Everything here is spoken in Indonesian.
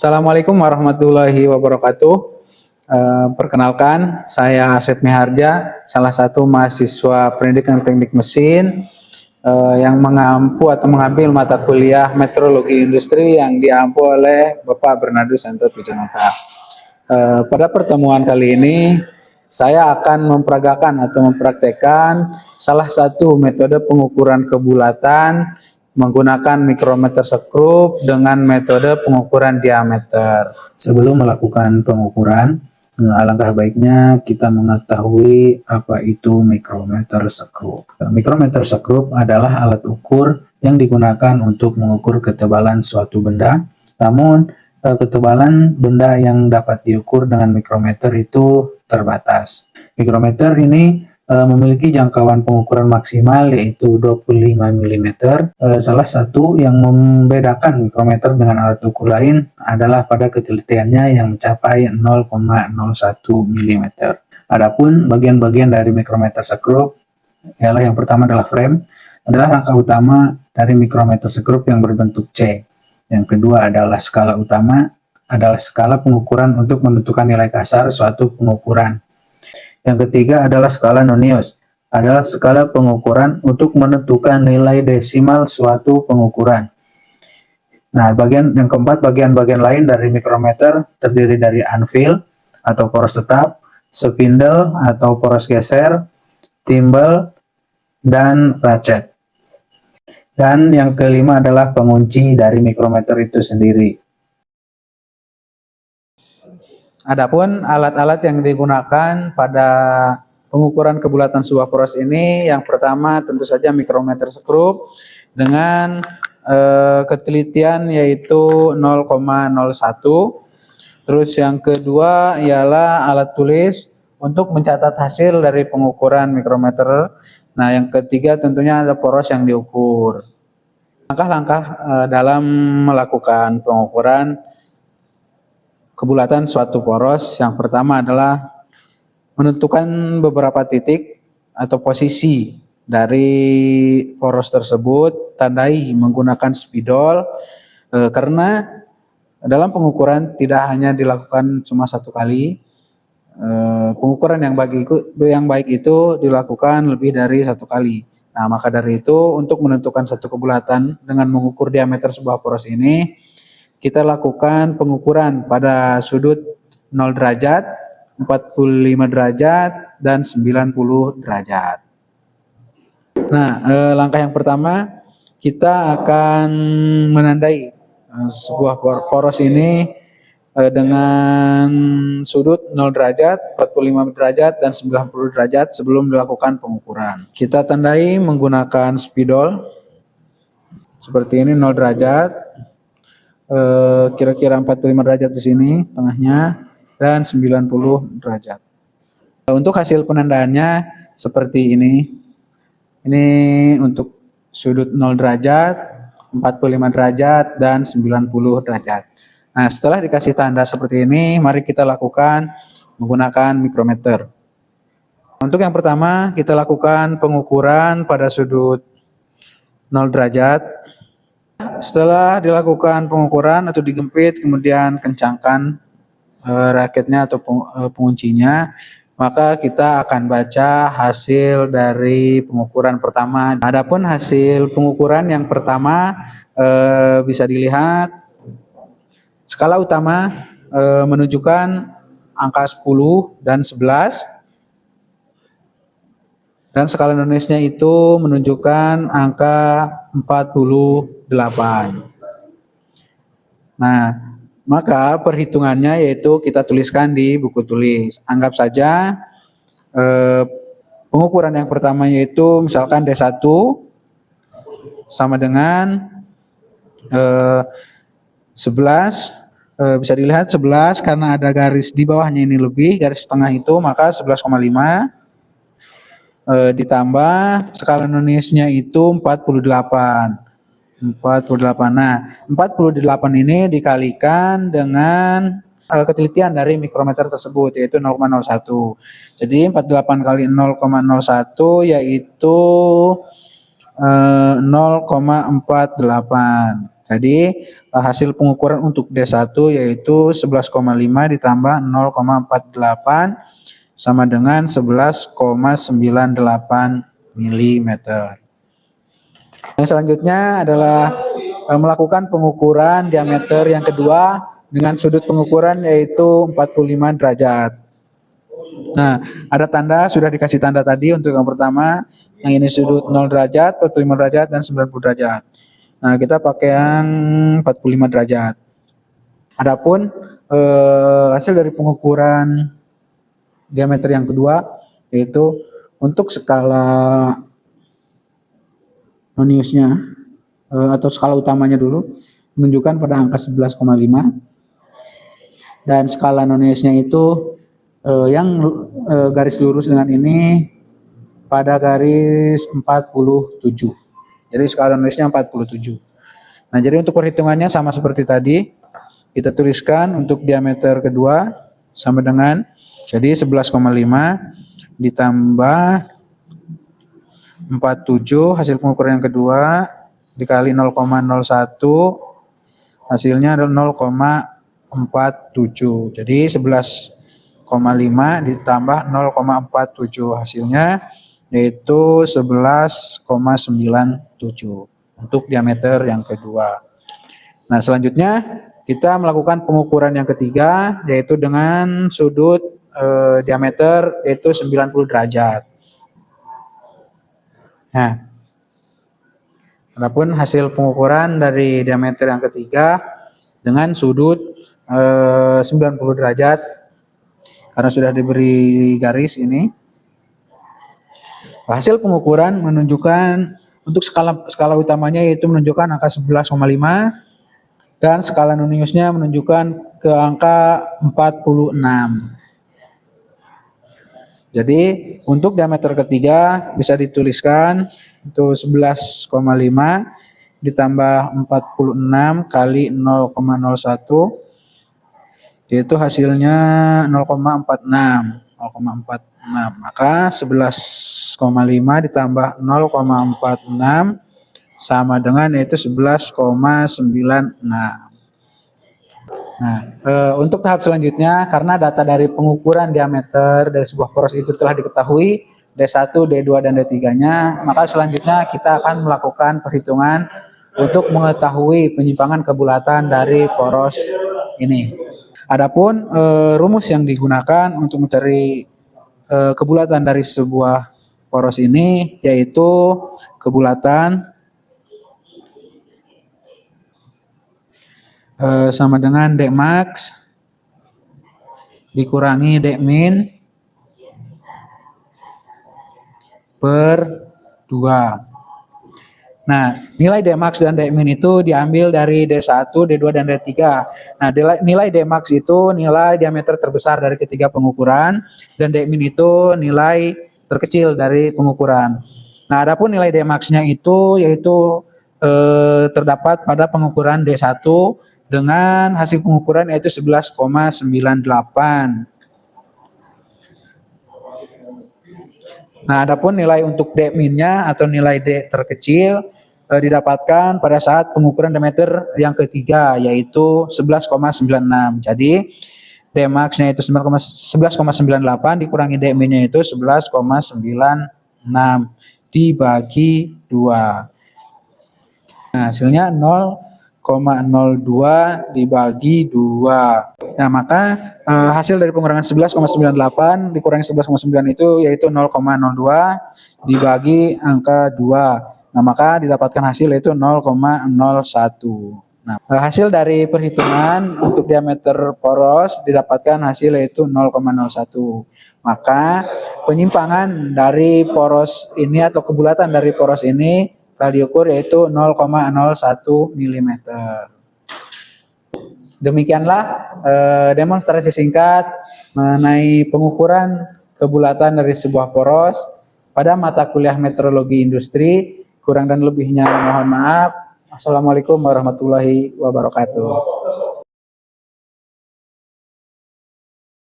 Assalamualaikum warahmatullahi wabarakatuh. Perkenalkan, saya Asep Miharja, salah satu mahasiswa pendidikan teknik mesin yang mengambil mata kuliah meteorologi industri yang diampu oleh Bapak Bernardus Santo Pujanaka. Pada pertemuan kali ini, saya akan mempraktekkan salah satu metode pengukuran kebulatan menggunakan mikrometer sekrup dengan metode pengukuran diameter. Sebelum melakukan pengukuran, alangkah baiknya kita mengetahui apa itu mikrometer sekrup. Mikrometer sekrup adalah alat ukur yang digunakan untuk mengukur ketebalan suatu benda. Namun, ketebalan benda yang dapat diukur dengan mikrometer itu terbatas. Mikrometer ini memiliki jangkauan pengukuran maksimal yaitu 25 mm. Salah satu yang membedakan mikrometer dengan alat ukur lain adalah pada ketelitiannya yang mencapai 0,01 mm. Adapun bagian-bagian dari mikrometer sekrup ialah yang pertama adalah frame, adalah rangka utama dari mikrometer sekrup yang berbentuk C. Yang kedua adalah skala utama, adalah skala pengukuran untuk menentukan nilai kasar suatu pengukuran. Yang ketiga adalah skala Nonius, adalah skala pengukuran untuk menentukan nilai desimal suatu pengukuran. Nah, yang keempat, bagian-bagian lain dari mikrometer terdiri dari anvil atau poros tetap, spindle atau poros geser, timbel, dan ratchet. Dan yang kelima adalah pengunci dari mikrometer itu sendiri. Adapun alat-alat yang digunakan pada pengukuran kebulatan sebuah poros ini, yang pertama tentu saja mikrometer sekrup dengan ketelitian yaitu 0,01. Terus yang kedua ialah alat tulis untuk mencatat hasil dari pengukuran mikrometer. Nah, yang ketiga tentunya ada poros yang diukur. Langkah-langkah dalam melakukan pengukuran kebulatan suatu poros, yang pertama adalah menentukan beberapa titik atau posisi dari poros tersebut, tandai menggunakan spidol, karena dalam pengukuran tidak hanya dilakukan cuma satu kali, pengukuran yang baik itu dilakukan lebih dari satu kali. Nah, maka dari itu untuk menentukan satu kebulatan dengan mengukur diameter sebuah poros ini, kita lakukan pengukuran pada sudut 0 derajat, 45 derajat, dan 90 derajat. Nah, langkah yang pertama, kita akan menandai sebuah poros ini dengan sudut 0 derajat, 45 derajat, dan 90 derajat sebelum dilakukan pengukuran. Kita tandai menggunakan spidol, seperti ini 0 derajat, kira-kira 45 derajat di sini tengahnya, dan 90 derajat. Untuk hasil penandaannya seperti ini. Ini untuk sudut 0 derajat, 45 derajat, dan 90 derajat. Nah, setelah dikasih tanda seperti ini, mari kita lakukan menggunakan mikrometer. Untuk yang pertama, kita lakukan pengukuran pada sudut 0 derajat. Setelah dilakukan pengukuran atau digempit, kemudian kencangkan raketnya atau penguncinya, maka kita akan baca hasil dari pengukuran pertama. Adapun hasil pengukuran yang pertama bisa dilihat skala utama menunjukkan angka 10 dan 11. Dan skala Noniusnya itu menunjukkan angka 48. Nah, maka perhitungannya yaitu kita tuliskan di buku tulis. Anggap saja pengukuran yang pertama yaitu misalkan D1 sama dengan 11. Bisa dilihat 11 karena ada garis di bawahnya ini lebih, garis tengah itu, maka 11,5. Ditambah skala Noniusnya itu 48. Nah, 48 ini dikalikan dengan ketelitian dari mikrometer tersebut yaitu 0,01. Jadi 48 kali 0,01 yaitu 0,48. Jadi hasil pengukuran untuk D1 yaitu 11,5 ditambah 0,48 sama dengan 11,98 mm. Yang selanjutnya adalah melakukan pengukuran diameter yang kedua dengan sudut pengukuran yaitu 45 derajat. Nah, ada tanda, sudah dikasih tanda tadi untuk yang pertama, yang ini sudut 0 derajat, 45 derajat, dan 90 derajat. Nah, kita pakai yang 45 derajat. Adapun hasil dari pengukuran diameter yang kedua yaitu untuk skala noniusnya atau skala utamanya dulu menunjukkan pada angka 11,5 dan skala noniusnya itu yang garis lurus dengan ini pada garis 47. Jadi skala noniusnya 47. Nah, jadi untuk perhitungannya sama seperti tadi. Kita tuliskan untuk diameter kedua sama dengan jadi 11,5 ditambah 47 hasil pengukuran yang kedua dikali 0,01 hasilnya adalah 0,47. Jadi 11,5 ditambah 0,47 hasilnya yaitu 11,97 untuk diameter yang kedua. Nah, selanjutnya kita melakukan pengukuran yang ketiga yaitu dengan sudut diameter yaitu 90 derajat. Nah, adapun hasil pengukuran dari diameter yang ketiga dengan sudut 90 derajat karena sudah diberi garis ini. Hasil pengukuran menunjukkan untuk skala utamanya yaitu menunjukkan angka 11,5 dan skala noniusnya menunjukkan ke angka 46. Jadi untuk diameter ketiga bisa dituliskan itu 11,5 ditambah 46 kali 0,01 yaitu hasilnya 0,46. Maka 11,5 ditambah 0,46 sama dengan yaitu 11,96. Nah, untuk tahap selanjutnya karena data dari pengukuran diameter dari sebuah poros itu telah diketahui D1, D2 dan D3-nya, maka selanjutnya kita akan melakukan perhitungan untuk mengetahui penyimpangan kebulatan dari poros ini. Adapun rumus yang digunakan untuk mencari kebulatan dari sebuah poros ini yaitu kebulatan sama dengan D max dikurangi D min per 2. Nah, nilai D max dan D min itu diambil dari D1, D2, dan D3. Nah, nilai D max itu nilai diameter terbesar dari ketiga pengukuran dan D min itu nilai terkecil dari pengukuran. Nah, adapun nilai D max-nya itu yaitu terdapat pada pengukuran D1 dengan hasil pengukuran yaitu 11,98. Nah, adapun nilai untuk D min-nya atau nilai D terkecil didapatkan pada saat pengukuran diameter yang ketiga yaitu 11,96. Jadi D max-nya itu 11,98 dikurangi D min-nya itu 11,96 dibagi 2. Nah, hasilnya 0,02 dibagi 2. Nah, maka hasil dari pengurangan 11,98 dikurangi 11,9 itu yaitu 0,02 dibagi angka 2. Nah, maka didapatkan hasil yaitu 0,01. Nah, hasil dari perhitungan untuk diameter poros didapatkan hasil yaitu 0,01. Maka penyimpangan dari poros ini atau kebulatan dari poros ini telah diukur yaitu 0,01 mm. Demikianlah demonstrasi singkat mengenai pengukuran kebulatan dari sebuah poros pada mata kuliah metrologi industri. Kurang dan lebihnya mohon maaf. Assalamualaikum warahmatullahi wabarakatuh.